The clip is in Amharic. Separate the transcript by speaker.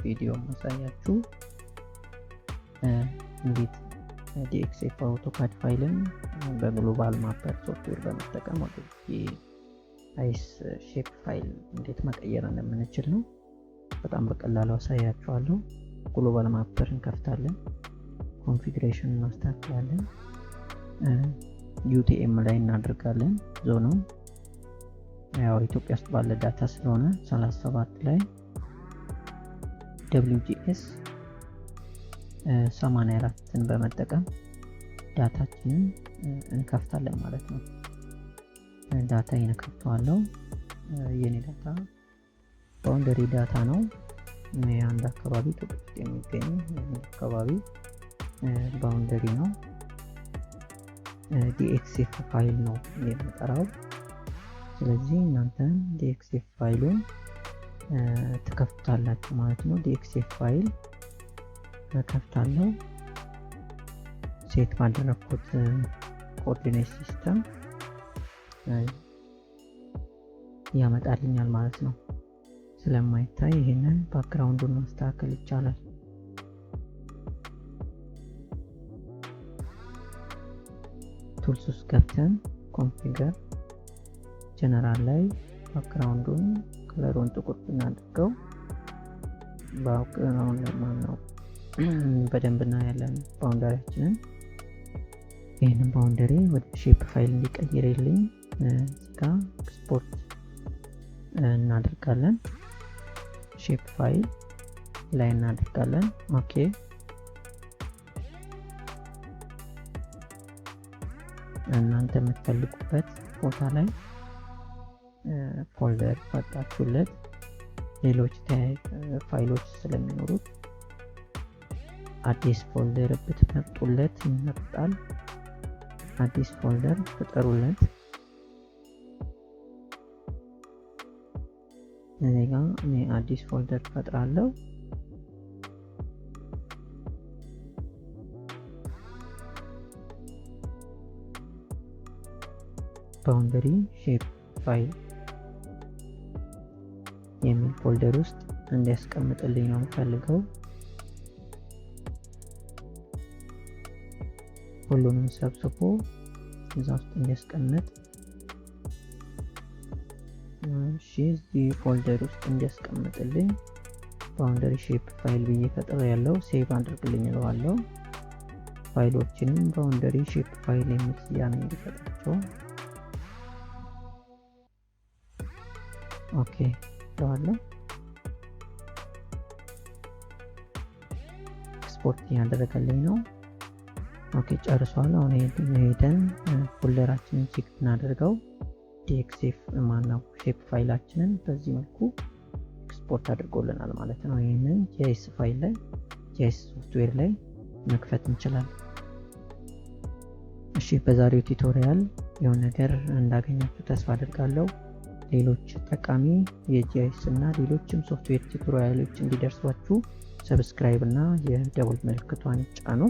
Speaker 1: ቪዲዮ ማሳያችሁ እንዴት ዲኤክስኤፍ አውቶካድ ፋይልን በግሎባል ማፐር ሶፍትዌር በመጠቀም ወደ GIS ሼፕ ፋይል እንዴት መቀየር እንደምንችል ነው። በጣም በቀላሉ አሳያችኋለሁ። ግሎባል ማፐር እንከፍታለን፣ ኮንፊግሬሽን እናስተካክላለን፣ UTM ላይ እናደርጋለን። ዞኑን ያው ኢትዮጵያ ውስጥ ባለ ዳታ ስለሆነ 37 ላይ WGS 84ን በመጠቀም ዳታችንን እንከፍታለን ማለት ነው። ዳታ ይነከፍተዋለሁ። የኔ ዳታ ባውንደሪ ዳታ ነው። የአንድ አካባቢ ኢትዮጵያ ውስጥ የሚገኝ አካባቢ ባውንደሪ ነው። ዲኤክስኤፍ ፋይል ነው የምጠራው። ስለዚህ እናንተ ዲኤክስኤፍ ፋይሉን ትከፍታላችሁ ማለት ነው። ዲኤክስኤፍ ፋይል ከፍታለሁ። ሴት ባደረኩት ኮኦርዲኔት ሲስተም ያመጣልኛል ማለት ነው። ስለማይታይ ይሄንን ባክግራውንዱን ማስተካከል ይቻላል። ቱልስ ውስጥ ገብተን ኮንፊገር ጀነራል ላይ ባክግራውንዱን ከለሩን ጥቁር እናድርገው። ባክግራውንድ ማነው በደንብ እናያለን ባውንደሪያችንን። ይህንን ባውንደሪ ወደ ሼፕ ፋይል እንዲቀይርልኝ እዚጋ ኤክስፖርት እናደርጋለን። ሼፕ ፋይል ላይ እናደርጋለን። ኦኬ እናንተ የምትፈልጉበት ቦታ ላይ ፎልደር ፈጣችሁለት ሌሎች ፋይሎች ስለሚኖሩት አዲስ ፎልደር ብትመርጡለት ይመርጣል። አዲስ ፎልደር ፍጠሩለት። እዚህ ጋር እኔ አዲስ ፎልደር ፈጥራለሁ። ባውንደሪ ሼፕ ፋይል የሚል ፎልደር ውስጥ እንዲያስቀምጥልኝ ነው የምፈልገው። ሁሉንም ሰብስቦ እዛ ውስጥ እንዲያስቀምጥ። እሺ እዚህ ፎልደር ውስጥ እንዲያስቀምጥልኝ ባውንደሪ ሼፕ ፋይል ብዬ ፈጥሬ ያለው ሴቭ አድርግልኝ እለዋለሁ። ፋይሎችንም ባውንደሪ ሼፕ ፋይል የሚል ስያሜ እንዲሰጣቸው ኦኬ እለዋለሁ። ኤክስፖርት ያደረገልኝ ነው። ኦኬ ጨርሷል። አሁን ሄደን ፎልደራችንን ቼክ እናደርገው። ዲኤክስኤፍ ማነው ሼፕ ፋይላችንን በዚህ መልኩ ኤክስፖርት አድርጎልናል ማለት ነው። ይህንን GIS ፋይል ላይ GIS ሶፍትዌር ላይ መክፈት እንችላለን። እሺ በዛሬው ቱቶሪያል የሆነ ነገር እንዳገኛችሁ ተስፋ አድርጋለሁ። ሌሎች ጠቃሚ የGIS እና ሌሎችም ሶፍትዌር ቱቶሪያሎች እንዲደርሷችሁ ሰብስክራይብ እና የደወል ምልክቷን ጫኑ።